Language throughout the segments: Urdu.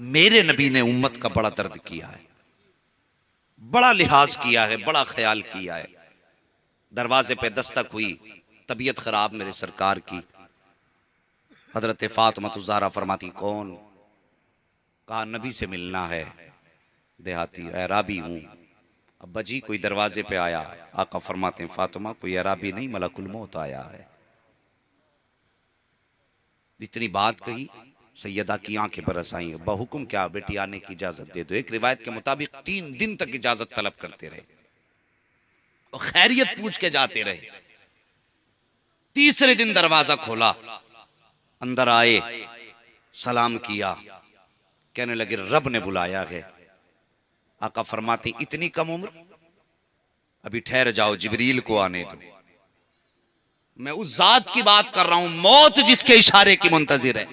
میرے نبی نے امت کا بڑا درد کیا ہے، بڑا لحاظ کیا ہے، بڑا خیال کیا ہے۔ دروازے پہ دستک ہوئی، طبیعت خراب میرے سرکار کی۔ حضرت فاطمہ الزہرا فرماتی کون؟ کہا نبی سے ملنا ہے۔ دیہاتی اعرابی ہوں۔ ابا جی کوئی دروازے پہ آیا؟ آقا فرماتے ہیں فاطمہ کوئی اعرابی نہیں، ملک الموت آیا ہے۔ اتنی بات کہی، سیدہ کی آنکھیں برس آئیں، ابا حکم کیا؟ بیٹی آنے کی اجازت دے دو۔ ایک روایت کے مطابق 3 دن تک اجازت طلب کرتے رہے اور خیریت پوچھ کے جاتے رہے۔ تیسرے دن دروازہ کھولا، اندر آئے، سلام کیا، کہنے لگے رب نے بلایا ہے۔ آقا فرماتے ہیں اتنی کم عمر، ابھی ٹھہر جاؤ، جبریل کو آنے دو۔ میں اس ذات کی بات کر رہا ہوں، موت جس کے اشارے کی منتظر ہے۔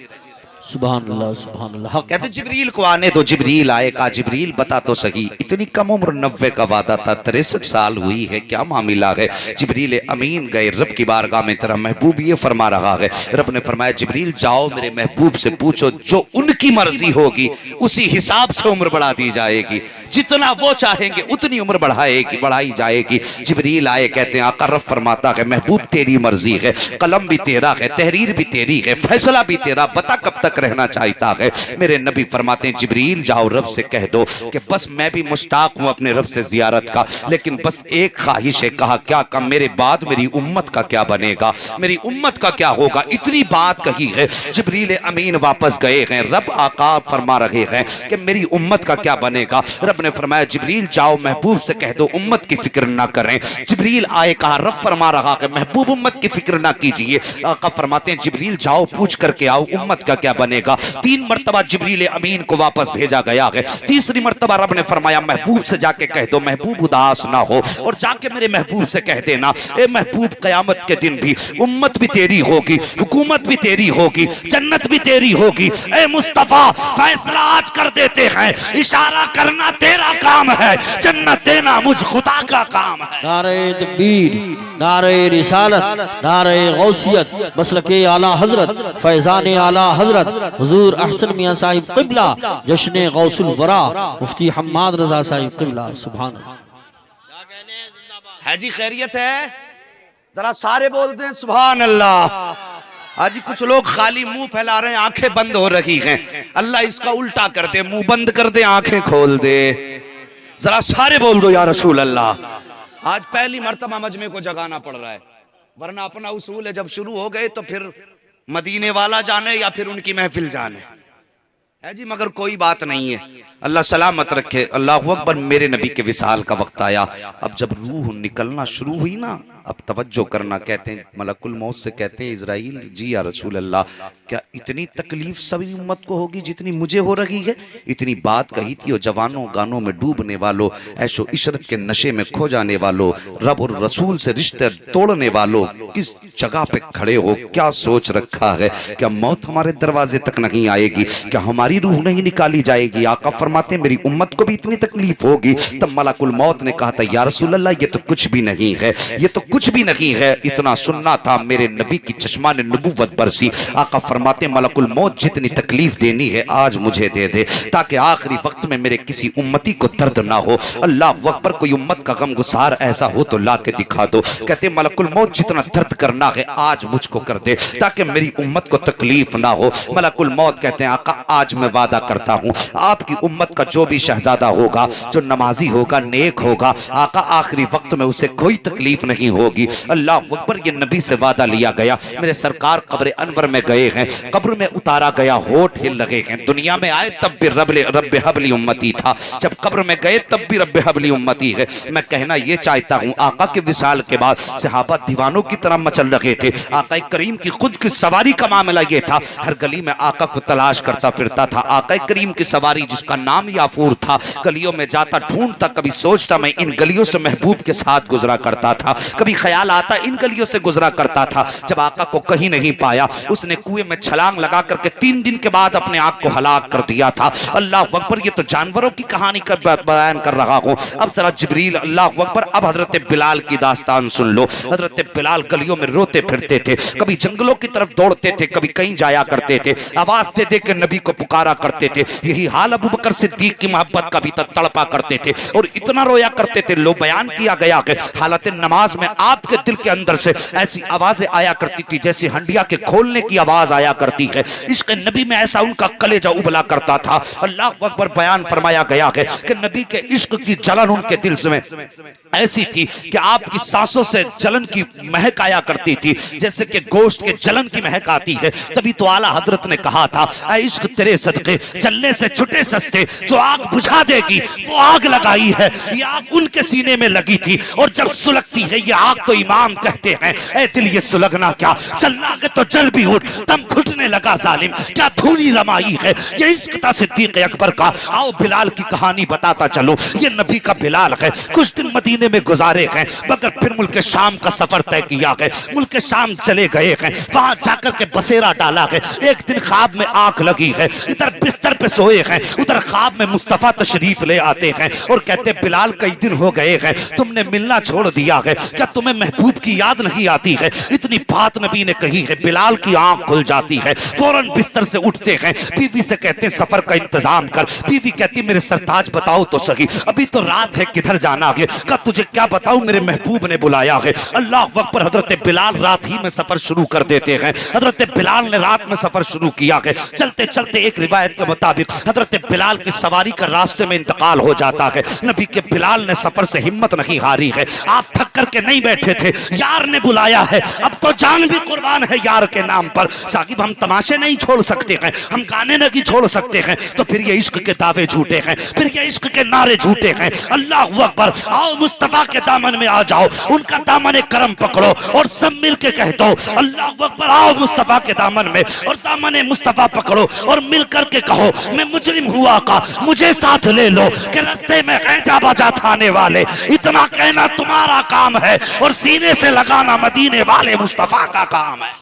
سبحان اللہ سبحان اللہ۔ کہتے جبریل کو آنے دو۔ جبریل آئے، کہا جبریل بتا تو صحیح، اتنی کم عمر، 90 کا وعدہ تھا، 63 سال ہوئی ہے، کیا معاملہ ہے؟ جبریل امین گئے رب کی بارگاہ میں، تیرا محبوب یہ فرما رہا ہے۔ رب نے فرمایا جبریل جاؤ میرے محبوب سے پوچھو، جو ان کی مرضی ہوگی اسی حساب سے عمر بڑھا دی جائے گی، جتنا وہ چاہیں گے اتنی عمر بڑھائی جائے گی۔ جبریل آئے، کہتے ہیں آقا رب فرماتا ہے محبوب تیری مرضی ہے، قلم بھی تیرا ہے، تحریر بھی تیری ہے، فیصلہ بھی تیرا، بتا کب تک رہنا چاہتا ہے؟ میرے نبی فرماتے ہیں جبریل جاؤ رب سے کہہ دو کہ بس میں بھی مشتاق ہوں اپنے رب سے زیارت کا، لیکن بس ایک خواہش ہے۔ کہا کیا؟ کہ میرے بعد میری امت کا کیا بنے گا، میری امت کا کیا ہوگا؟ اتنی بات کہی ہے، جبریل امین واپس گئے ہیں، رب آقا فرما رہے ہیں کہ میری امت کا کیا بنے گا۔ رب نے فرمایا جبریل جاؤ محبوب سے کہہ دو امت کی فکر نہ کریں۔ جبریل آئے، کہا رب فرما رہا کہ محبوب امت کی فکر نہ کیجئے۔ آقا فرماتے ہیں جبریل جاؤ پوچھ کر کے آؤ امت کا کیا بنے گا۔ 3 مرتبہ جبریل امین کو واپس بھیجا گیا ہے۔ تیسری مرتبہ رب نے فرمایا محبوب سے جا کے کہہ دو محبوب اداس نہ ہو، اور جا کے میرے محبوب سے کہہ دینا اے محبوب قیامت کے دن بھی امت بھی تیری ہوگی، حکومت بھی تیری ہوگی، جنت بھی تیری ہوگی۔ اے مصطفیٰ فیصلہ آج کر دیتے ہیں، اشارہ کرنا تیرا کام ہے، جنت دینا مجھ خدا کا کام ہے۔ نعرہ تکبیر، نعرہ رسالت، نعرہ غوثیت، مسلک اعلیٰ حضرت، فیضان اعلیٰ حضرت، حضور احسن میاں صاحب قبلہ، جشن غوث الورا مفتی حماد رضا صاحب قبلہ۔ سبحان اللہ۔ ہے جی خیریت ہے؟ ذرا سارے بول دیں سبحان اللہ۔ آج کچھ لوگ خالی منہ پھیلا رہے ہیں، آنکھیں بند ہو رہی ہیں۔ اللہ اس کا الٹا کر دے، منہ بند کر دے، آنکھیں کھول دے۔ ذرا سارے بول دو یا رسول اللہ۔ آج پہلی مرتبہ مجمع کو جگانا پڑ رہا ہے، ورنہ اپنا اصول ہے جب شروع ہو گئے تو پھر مدینے والا جانے یا پھر ان کی محفل جانے ہے جی، مگر کوئی بات نہیں ہے۔ اللہ سلامت رکھے۔ اللہ اکبر۔ میرے نبی کے وصال کا وقت آیا، اب جب روح نکلنا شروع ہوئی نا، اب توجہ کرنا۔ کہتے ہیں ملک الموت سے کہتے ہیں اسرائیل جی یا رسول اللہ، کیا اتنی تکلیف سبھی امت کو ہوگی جتنی مجھے ہو رہی ہے؟ اتنی بات کہی تھی، اور جوانوں گانوں میں ڈوبنے والوں، عیش و عشرت کے نشے میں کھو جانے والوں، رب اور رسول سے رشتے توڑنے والوں، کس جگہ پہ کھڑے ہو؟ کیا سوچ رکھا ہے؟ کیا موت ہمارے دروازے تک نہیں آئے گی؟ کیا ہماری روح نہیں نکالی جائے گی؟ آقا فرماتے ہیں میری امت کو بھی اتنی تکلیف ہوگی۔ تب ملک الموت نے کہا تھا یا رسول اللہ یہ تو کچھ بھی نہیں ہے، یہ تو کچھ بھی نہیں ہے، اتنا سننا تھا۔ میرے نبی کی چشمان نبوت برسی۔ آقا فرماتے ہیں ملک الموت جتنی تکلیف دینی ہے آج مجھے دے دے، تاکہ آخری وقت میں میرے کسی امتی کو درد نہ ہو۔ اللہ اکبر۔ کوئی امت کا غم گسار ایسا ہو تو لا کے دکھا دو۔ کہتے ہیں ملک الموت جتنا درد کرنا ہے آج مجھ کو کر دے، تاکہ میری امت کو تکلیف نہ ہو۔ ملک الموت کہتے ہیں آقا آج میں وعدہ کرتا ہوں آپ کی امت کا جو بھی شہزادہ ہوگا، جو نمازی ہوگا، نیک ہوگا، آقا آخری وقت میں اسے کوئی تکلیف نہیں ہوگی۔ اللہ اکبر۔ یہ نبی سے وعدہ لیا گیا۔ میرے سرکار قبر انور میں گئے ہیں، قبر میں اتارا گیا، ہونٹ ہل لگے ہیں۔ دنیا میں آئے تب بھی رب حبلی امتی تھا، جب قبر میں گئے تب بھی رب حبلی امتی ہے۔ میں کہنا یہ چاہتا ہوں آقا کے وصال کے بعد صحابہ دیوانوں کی طرح مچل رہے تھے۔ آقا کریم کی خود کی سواری کا معاملہ یہ تھا، ہر گلی میں آقا کو تلاش کرتا پھرتا تھا۔ آقا کریم کی سواری جس کا نام یافور تھا، گلیوں میں جاتا ڈھونڈتا، کبھی سوچتا میں ان گلیوں سے محبوب کے ساتھ گزرا کرتا تھا، کبھی کبھی خیال آتا ان گلیوں سے گزرا کرتا تھا. جب آقا کو کہیں نہیں پایا اس نے کنویں میں چھلانگ لگا کر کے 3 دن کے بعد اپنے آنکھ کو ہلاک کر دیا تھا. اللہ اکبر. یہ تو جانوروں کی کہانی کا بیان کر رہا ہوں. اب ذرا جبریل. اللہ اکبر. اب حضرت بلال کی داستان سن لو. حضرت بلال گلیوں میں روتے پھرتے تھے, کبھی جنگلوں کی طرف دوڑتے تھے, کبھی کہیں جایا کرتے تھے, آواز دے دے کے نبی کو پکارا کرتے تھے. یہی حال ابو بکر صدیق کی محبت کا بھی تڑپا کرتے تھے اور اتنا رویا کرتے تھے. لو بیان کیا گیا کہ حالت نماز میں آپ کے دل کے اندر سے ایسی آوازیں آیا کرتی تھی جیسے ہنڈیا کے کھولنے کی آواز آیا کرتی ہے. عشق نبی میں ایسا ان کا کلیجہ ابلا کرتا تھا. اللہ اکبر. بیان فرمایا گیا ہے کہ نبی کے عشق کی جلن ان کے دل میں ایسی تھی کہ آپ کی سانسوں سے جلن کی مہک آیا کرتی تھی جیسے کہ گوشت کے جلن کی مہک آتی ہے. تبھی تو اعلیٰ حضرت نے کہا تھا اے عشق تیرے صدقے جلنے سے چھٹے سستے, جو آگ بجھا دے گی وہ آگ لگائی ہے. یہ آگ ان کے سینے میں لگی تھی اور جب سلگتی ہے یہ آگ تو امام کہتے ہیں اے دل یہ سلگنا کیا, چلنا کے تو جل بھی اٹھ, دم گھٹنے لگا ظالم, کیا دھولی رمائی ہے. یہ عشق تھا صدیق اکبر کا. آؤ بلال کی کہانی بتاتا چلو. یہ نبی کا بلال ہے. کچھ دن مدینے میں گزارے ہیں مگر پھر ملک شام کا سفر طے کیا ہے. ملک شام چلے گئے ہیں, وہاں جا کر کے بسیرا ڈالا ہے. ایک دن خواب میں آنکھ لگی ہے, ادھر بستر پہ سوئے ہیں, ادھر خواب میں مصطفیٰ تشریف لے آتے ہیں اور کہتے بلال کئی دن ہو گئے ہیں تم نے ملنا چھوڑ دیا ہے, کیا تمہیں محبوب کی یاد نہیں آتی ہے. اتنی بات نبی نے کہی ہے. بلال کی آنکھ کھل جاتی ہے, فوراً بستر سے اٹھتے ہیں, بیوی سے کہتے ہیں سفر کا انتظام کر. بیوی کہتی میرے سرتاج بتاؤ تو صحیح, ابھی تو رات ہے کدھر جانا ہے. کہ تجھے کیا بتاؤں میرے محبوب نے بلایا ہے. اللہ اکبر. حضرت بلال رات ہی میں سفر شروع کر دیتے ہیں. حضرت بلال نے رات میں سفر شروع کیا ہے. چلتے چلتے ایک روایت کے مطابق حضرت بلال کی سواری کا راستے میں انتقال ہو جاتا ہے. نبی کے بلال نے سفر سے ہمت نہیں ہاری ہے. آپ تھک کر کے نہیں بیٹھے تھے, یار نے بلایا ہے, اب تو جان بھی قربان ہے یار کے نام پر. صاحب ہم تماشے نہیں چھوڑ سکتے ہیں, ہم گانے نہیں چھوڑ سکتے ہیں. تو پھر یہ عشق کے دعوے جھوٹے ہیں, پھر یہ عشق کے نعرے جھوٹے ہیں. اللہ اکبر. آؤ مصطفیٰ کے دامن میں آ جاؤ, ان کا دامن کرم پکڑو اور سب مل کے کہہ دو اللہ اکبر. آؤ مصطفیٰ کے دامن میں اور دامن مصطفیٰ پکڑو اور مل کر کے کہو میں مجرم ہوا آقا مجھے ساتھ لے لو کہ رستے میں غیجا بجا تھانے والے. اتنا کہنا تمہارا کام ہے اور سینے سے لگانا مدینے والے مصطفیٰ کا کام ہے.